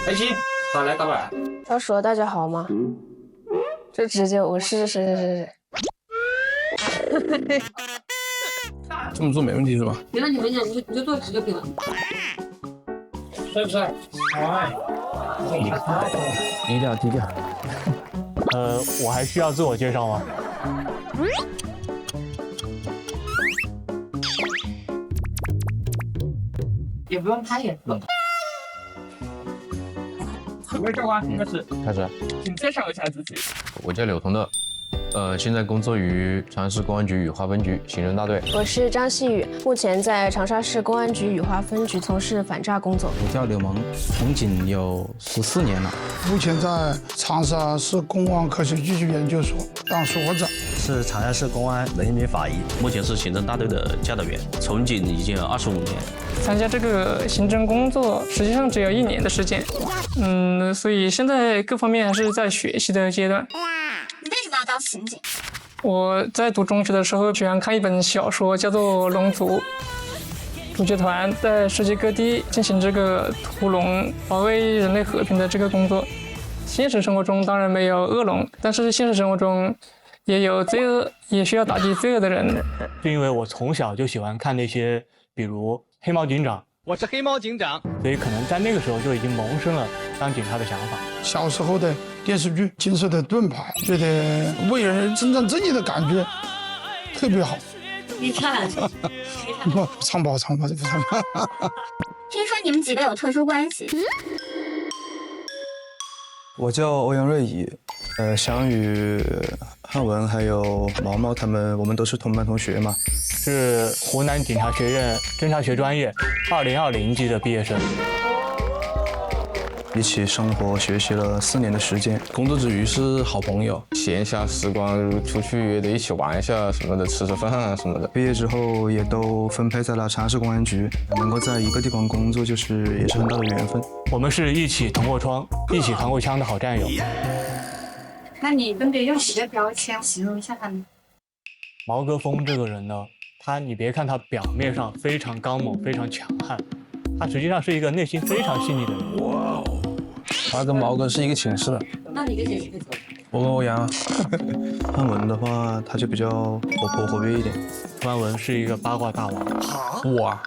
开心，好来，老板。要说大家好吗？就直接我是。这么做没问题是吧？没问题，你就做直就可以了。帅不帅？帅。低调低调。我还需要自我介绍吗？也不用拍也行。各位教官，开始，请介绍一下自己。我叫柳同乐，现在工作于长沙市公安局雨花分局刑侦大队。我是张希宇，目前在长沙市公安局雨花分局从事反诈工作。我叫柳萌，从警有14年了。目前在长沙市公安科学技术研究所当所长。是长沙市公安人民法医，目前是刑侦大队的教导员，从警已经有25年。参加这个刑侦工作实际上只有1年的时间，所以现在各方面还是在学习的阶段。你为什么要当刑警？我在读中学的时候喜欢看一本小说，叫做《龙族》，主角团在世界各地进行这个屠龙、保卫人类和平的这个工作。现实生活中当然没有恶龙，但是现实生活中也有罪恶，也需要打击罪恶的人。是因为我从小就喜欢看那些，比如黑猫警长，我是黑猫警长，所以可能在那个时候就已经萌生了当警察的想法。小时候的电视剧《金色的盾牌》，觉得为人伸张正义的感觉特别好。你唱两句。唱吧，这个唱吧。听说你们几个有特殊关系。我叫欧阳瑞怡，翔宇、汉文还有毛毛他们，我们都是同班同学嘛。是湖南警察学院侦查学专业2020级的毕业生。一起生活学习了4年的时间，工作之余是好朋友，闲暇时光出去也得一起玩一下什么的，吃饭啊什么的。毕业之后也都分配在了长沙市公安局，能够在一个地方工作，也是很大的缘分。我们是一起捅过窗、一起扛过枪的好战友。那你分别用几个标签形容一下他们？毛戈峰这个人呢，你别看他表面上非常刚猛、非常强悍，他实际上是一个内心非常细腻的人。哇哦！他跟毛哥是一个寝室的。那你跟谁是？我跟欧阳。汉文的话，他就比较活泼活跃一点。汉文是一个八卦大王。哇！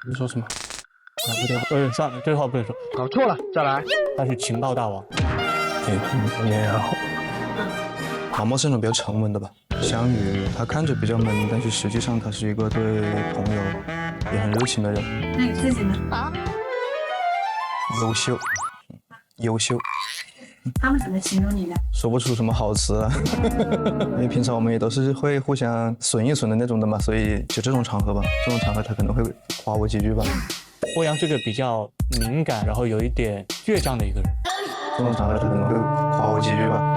你说什么？不对，算了，这话不能说。搞错了，再来。他是情报大王。也好。毛毛是那种比较沉稳的吧。翔宇他看着比较闷，但是实际上他是一个对朋友也很热情的人。那你自己呢？优秀。他们怎么形容你的？说不出什么好词啊，因为平常我们也都是会互相损一损的那种的嘛，所以就这种场合吧，这种场合他可能会夸我几句吧。欧阳是个比较敏感，然后有一点倔强的一个人。这种场合他可能会夸我几句吧。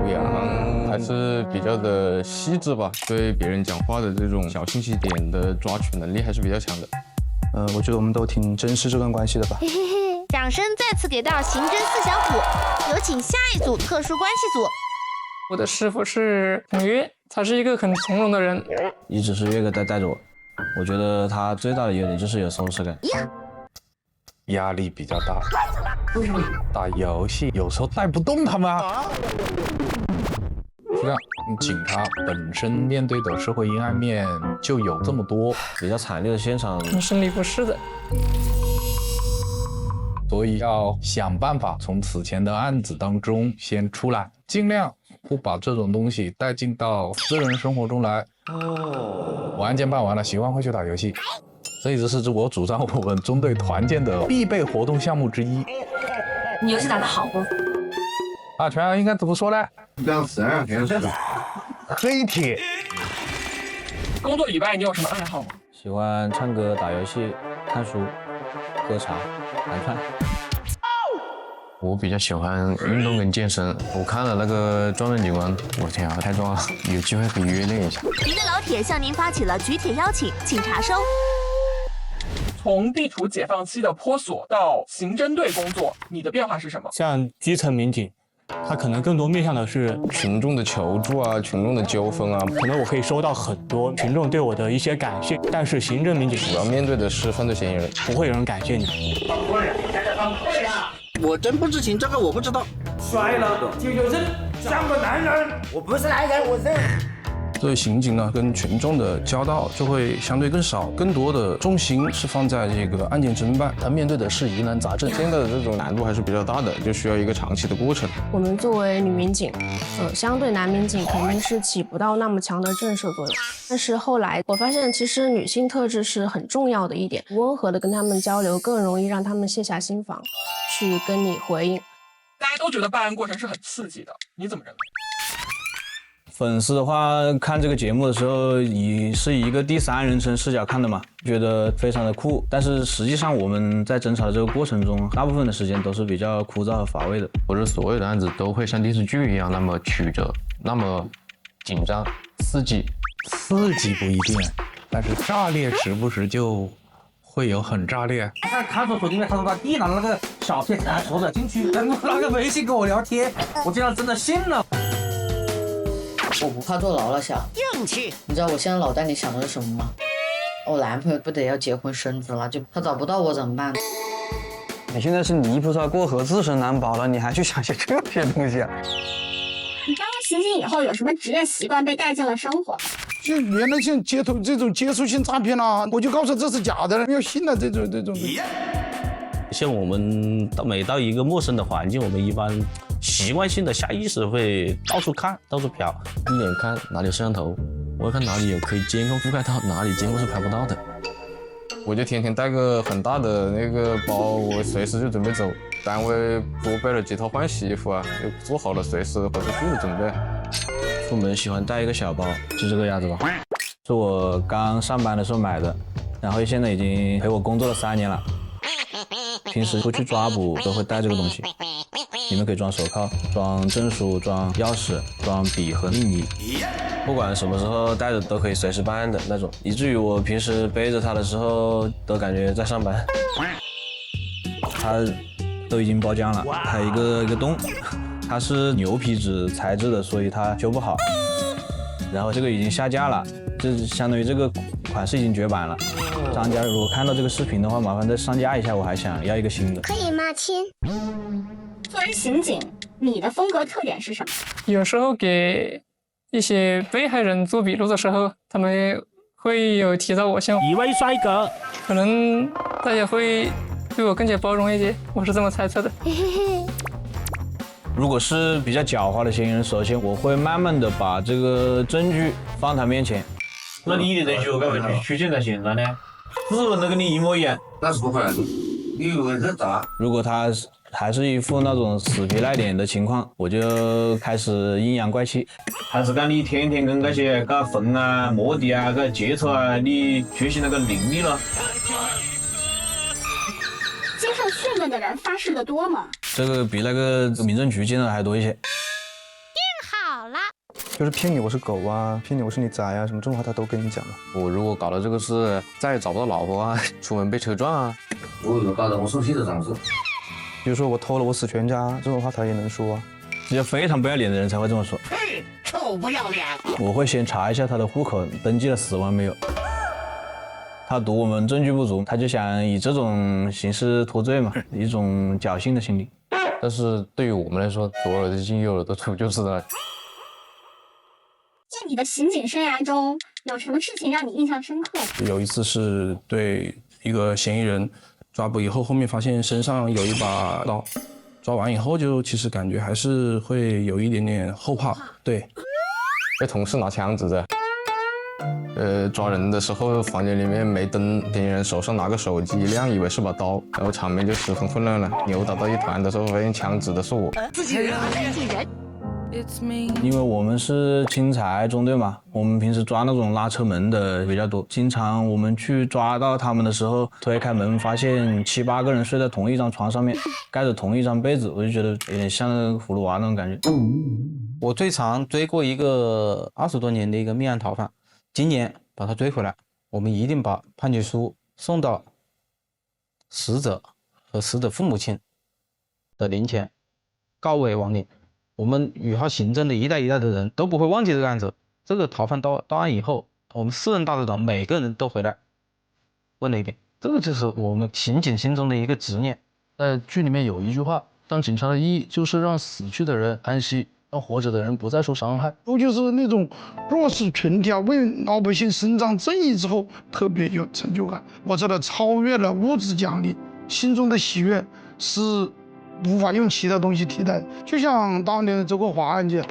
欧阳还是比较的细致吧，对别人讲话的这种小信息点的抓取能力还是比较强的。我觉得我们都挺珍视这段关系的吧。掌声再次给到刑侦4小组，有请下一组特殊关系组。我的师傅是孔岳，他是一个很从容的人。一直是岳哥带着我，我觉得他最大的优点就是有松弛感。压力比较大。为什么？打游戏有时候带不动他们啊。是这样，警察本身面对的社会阴暗面就有这么多，比较惨烈的现场，生理不适的。所以要想办法从此前的案子当中先出来，尽量不把这种东西带进到私人生活中来。我案件办完了，习惯会去打游戏，这一直是我主张我们中队团建的必备活动项目之一。你游戏打得好不？啊，全应该怎么说呢？当时全是黑铁。工作以外，你有什么爱好吗？喜欢唱歌、打游戏、看书、喝茶、盘串。我比较喜欢运动跟健身。我看了那个壮人警官，我天啊，太壮了！有机会可以约练一下。您的老铁向您发起了举铁邀请，请查收。从地处解放期的坡所到刑侦队工作，你的变化是什么？像基层民警，它可能更多面向的是群众的求助啊，群众的纠纷啊，可能我可以收到很多群众对我的一些感谢，但是行政民警主要面对的是犯罪嫌疑人，不会有人感谢你。我真不知情，这个我不知道。摔了就有认，像个男人。我不是男人，我认。所以刑警呢，跟群众的交道就会相对更少，更多的重心是放在这个案件侦办，他面对的是疑难杂症，现在的这种难度还是比较大的，就需要一个长期的过程。我们作为女民警，相对男民警肯定是起不到那么强的震慑作用。但是后来我发现，其实女性特质是很重要的一点，温和的跟他们交流，更容易让他们卸下心防，去跟你回应。大家都觉得办案过程是很刺激的，你怎么认为？粉丝的话，看这个节目的时候，以一个第三人称视角看的嘛，觉得非常的酷。但是实际上我们在侦查的这个过程中，大部分的时间都是比较枯燥和乏味的。不是所有的案子都会像电视剧一样那么曲折，那么紧张、刺激。刺激不一定，但是炸裂时不时就会有很炸裂。看守所里面，他说他弟拿了那个小片手表进去，然后拿个微信跟我聊天，我竟然真的信了。我不怕坐牢了，想硬气。你知道我现在脑袋里想的是什么吗？我男朋友不得要结婚生子了，就他找不到我怎么办？你现在是泥菩萨过河，自身难保了，你还去想些这些东西啊？你当了刑警以后，有什么职业习惯被带进了生活？就原来像街头这种接触性诈骗啊，我就告诉这是假的，不要信了这种。像我们每到一个陌生的环境，我们一般习惯性的下意识会到处看，到处瞟，一眼看哪里有摄像头，我看哪里有可以监控覆盖到，哪里监控是拍不到的。我就天天带个很大的那个包，我随时就准备走。单位多备了几套换洗衣服啊，就做好了随时回不去的准备。出门喜欢带一个小包，就这个样子吧，是我刚上班的时候买的，然后现在已经陪我工作了3年了。平时出去抓捕都会带这个东西，里面可以装手铐、装证书、装钥匙、装笔和印泥，不管什么时候带着都可以随时办案的那种，以至于我平时背着它的时候都感觉在上班。它都已经包浆了，它一个洞，它是牛皮纸材质的，所以它修不好。然后这个已经下架了，这相当于这个款式已经绝版了。商家如果看到这个视频的话，麻烦再上架一下，我还想要一个新的。可以吗，亲？作为刑警，你的风格特点是什么？有时候给一些被害人做笔录的时候，他们会有提到我像一位帅哥，可能大家会对我更加包容一些，我是这么猜测的。如果是比较狡猾的嫌疑人，首先我会慢慢的把这个证据放他面前。那你的证据我干嘛去现在现在呢？指纹都跟你一模一样，那是不可能的。你以为是咋？如果他还是一副那种死皮赖脸的情况，我就开始阴阳怪气。还是讲你天天跟那些搞坟啊、墓地啊、搞接触啊，你学习那个能力了。接受训练的人发誓的多吗？这个比那个民政局见的还多一些。好了，就是骗你我是狗啊，骗你我是你崽啊，什么这种话他都跟你讲了。我如果搞了这个事，再也找不到老婆啊，出门被车撞啊，我有搞得我生气的长子。比如说我偷了我死全家，这种话他也能说啊。只有非常不要脸的人才会这么说。嘿，臭不要脸！我会先查一下他的户口登记了死亡没有。他赌我们证据不足，他就想以这种形式脱罪嘛，一种侥幸的心理。但是对于我们来说，左耳朵进右耳朵出就是的。在你的刑警生涯中，有什么事情让你印象深刻？有一次是对一个嫌疑人抓捕以后，后面发现身上有一把刀，抓完以后就其实感觉还是会有一点点后怕。对，被同事拿枪指着。抓人的时候房间里面没灯，嫌疑人手上拿个手机一亮，以为是把刀，然后场面就十分混乱了。扭打到一团的时候，发现枪指的是我。自己人，自己人。因为我们是钦差中队嘛，我们平时抓那种拉车门的比较多，经常我们去抓到他们的时候，推开门发现7、8个人睡在同一张床上面，盖着同一张被子，我就觉得有点像葫芦娃那种感觉。我最长追过一个20多年的一个命案逃犯，今年把他追回来，我们一定把判决书送到死者和死者父母亲的灵前，告慰亡灵。我们雨花刑侦的一代一代的人都不会忘记这个案子。这个逃犯到案以后，我们4任大队长每个人都回来问了一遍，这个就是我们刑警心中的一个执念。在剧里面有一句话，当警察的意义就是让死去的人安息，让活着的人不再受伤害。我就是那种弱势群体啊，为老百姓伸张正义之后，特别有成就感。我知道超越了物质奖励，心中的喜悦是无法用其他东西替代的。就像当年的周国华案件，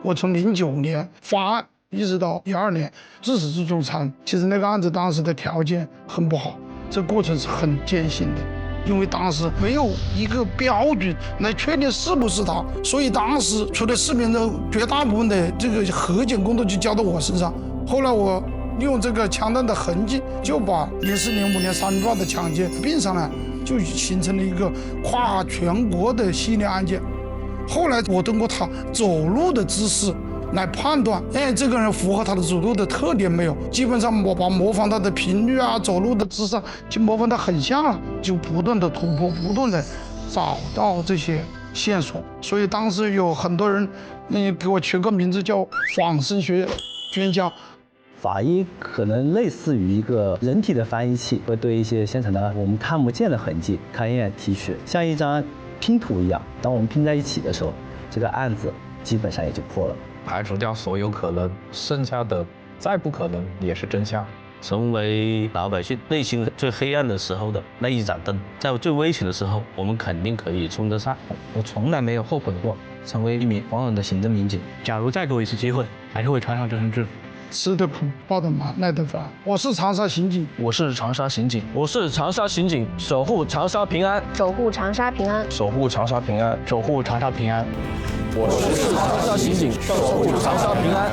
我从09年发案一直到12年自始至终参与。其实那个案子当时的条件很不好，这过程是很艰辛的。因为当时没有一个标准来确定是不是他，所以当时除了视频的绝大部分的这个核检工作就交到我身上。后来我利用这个枪弹的痕迹，就把04年、05年3段的抢劫并上来，就形成了一个跨全国的系列案件。后来我通过他走路的姿势来判断，这个人符合他的走路的特点没有？基本上我把模仿他的频率啊、走路的姿势就模仿得很像了，就不断的突破，不断的找到这些线索。所以当时有很多人，给我取个名字叫“仿生学专家”。法医可能类似于一个人体的翻译器，会对一些现场的我们看不见的痕迹勘验提取，像一张拼图一样。当我们拼在一起的时候，这个案子基本上也就破了。排除掉所有可能，剩下的再不可能也是真相。成为老百姓内心最黑暗的时候的那一盏灯，在最危险的时候，我们肯定可以冲得上。我从来没有后悔过成为一名狂人的刑侦民警。假如再给我一次机会，还是会穿上这身制服。吃得苦，抱得满，耐得烦。我是长沙刑警，我是长沙刑警，我是长沙刑警，守护长沙平安，守护长沙平安，守护长沙平安，守护长沙平安。我是长沙刑警，守护长沙平安。